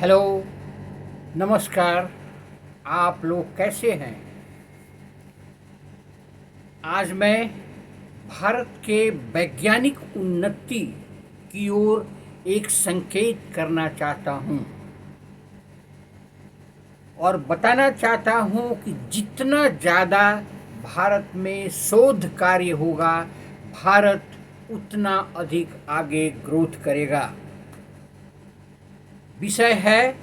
Hello, नमस्कार। आप लोग कैसे हैं? आज मैं भारत के वैज्ञानिक उन्नति की ओर एक संकेत करना चाहता हूं और बताना चाहता हूं कि जितना ज़्यादा भारत में शोध कार्य होगा, भारत उतना अधिक आगे ग्रोथ करेगा। विषय है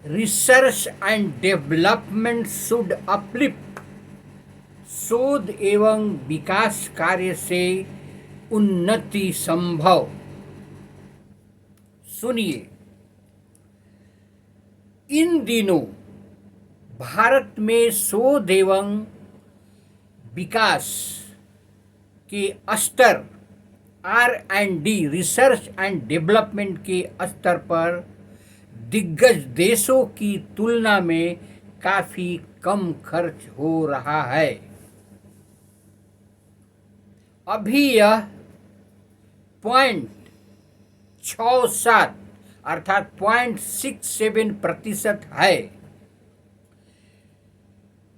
research and development should uplift. शोध एवं विकास कार्य से उन्नति संभव। सुनिए, इन दिनों भारत में शोध एवं विकास के स्तर R&D रिसर्च एंड डेवलपमेंट के स्तर पर दिग्गज देशों की तुलना में काफी कम खर्च हो रहा है। अभी यह 0.67 अर्थात 0.67% है।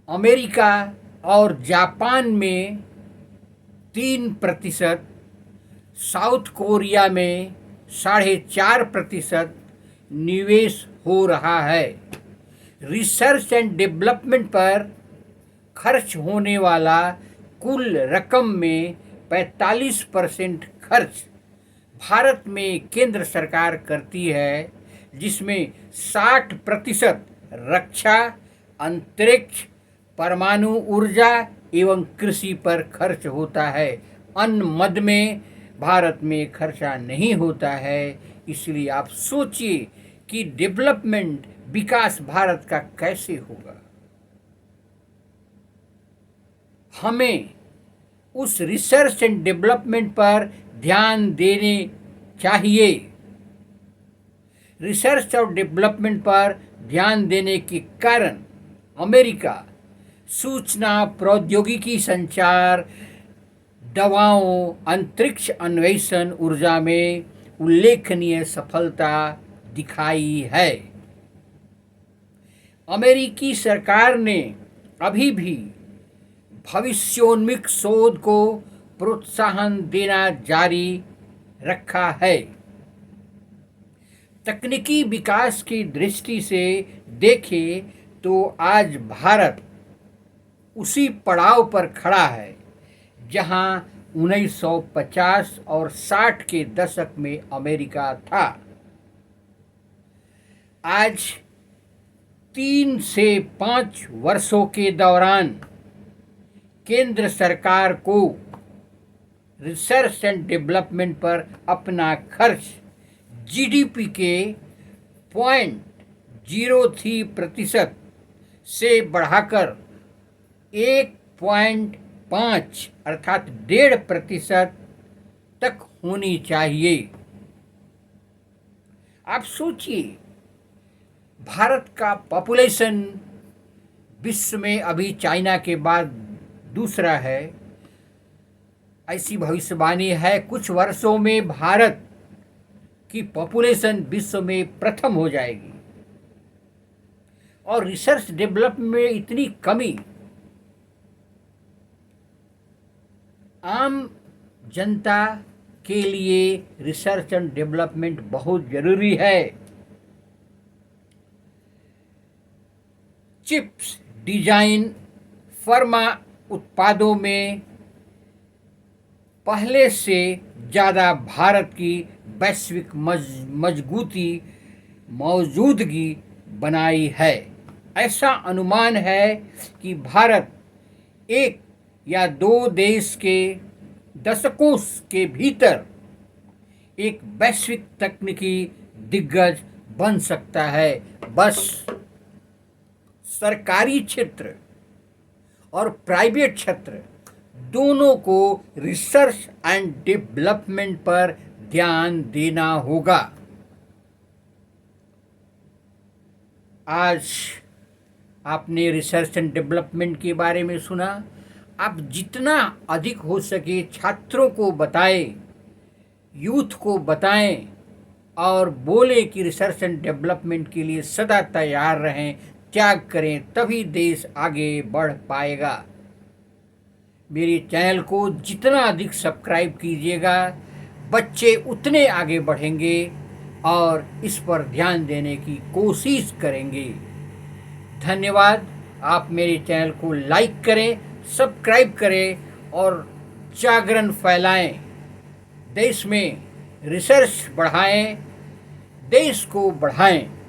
अमेरिका और जापान में 3%, साउथ कोरिया में 4.5% निवेश हो रहा है। रिसर्च एंड डेवलपमेंट पर खर्च होने वाला कुल रकम में 45% खर्च भारत में केंद्र सरकार करती है, जिसमें 60% रक्षा, अंतरिक्ष, परमाणु ऊर्जा एवं कृषि पर खर्च होता है। अन्न मद में भारत में खर्चा नहीं होता है। इसलिए आप सोचिए कि डेवलपमेंट, विकास भारत का कैसे होगा। हमें उस रिसर्च एंड डेवलपमेंट पर ध्यान देने चाहिए। रिसर्च और डेवलपमेंट पर ध्यान देने के कारण अमेरिका सूचना प्रौद्योगिकी, संचार, दवाओं, अंतरिक्ष अन्वेषण, ऊर्जा में उल्लेखनीय सफलता दिखाई है। अमेरिकी सरकार ने अभी भी भविष्योन्मुख शोध को प्रोत्साहन देना जारी रखा है। तकनीकी विकास की दृष्टि से देखें तो आज भारत उसी पड़ाव पर खड़ा है जहां 1950 और 60 के दशक में अमेरिका था। आज 3 से 5 वर्षों के दौरान केंद्र सरकार को रिसर्च एंड डेवलपमेंट पर अपना खर्च जीडीपी के 0.03% से बढ़ाकर 1.5 अर्थात 1.5% तक होनी चाहिए। आप सोचिए, भारत का पॉपुलेशन विश्व में अभी चाइना के बाद दूसरा है। ऐसी भविष्यवाणी है कुछ वर्षों में भारत की पॉपुलेशन विश्व में प्रथम हो जाएगी। और रिसर्च डेवलपमेंट में इतनी कमी, आम जनता के लिए रिसर्च एंड डेवलपमेंट बहुत जरूरी है। चिप्स डिजाइन, फार्मा उत्पादों में पहले से ज़्यादा भारत की वैश्विक मौजूदगी बनाई है। ऐसा अनुमान है कि भारत एक या दो देश के दशकों के भीतर एक वैश्विक तकनीकी दिग्गज बन सकता है। बस सरकारी क्षेत्र और प्राइवेट क्षेत्र दोनों को रिसर्च एंड डेवलपमेंट पर ध्यान देना होगा। आज आपने रिसर्च एंड डेवलपमेंट के बारे में सुना। आप जितना अधिक हो सके छात्रों को बताएं, यूथ को बताएं, और बोले कि रिसर्च एंड डेवलपमेंट के लिए सदा तैयार रहें, त्याग करें, तभी देश आगे बढ़ पाएगा। मेरे चैनल को जितना अधिक सब्सक्राइब कीजिएगा, बच्चे उतने आगे बढ़ेंगे और इस पर ध्यान देने की कोशिश करेंगे। धन्यवाद। आप मेरे चैनल को लाइक करें, सब्सक्राइब करें और जागरण फैलाएं। देश में रिसर्च बढ़ाएं, देश को बढ़ाएं।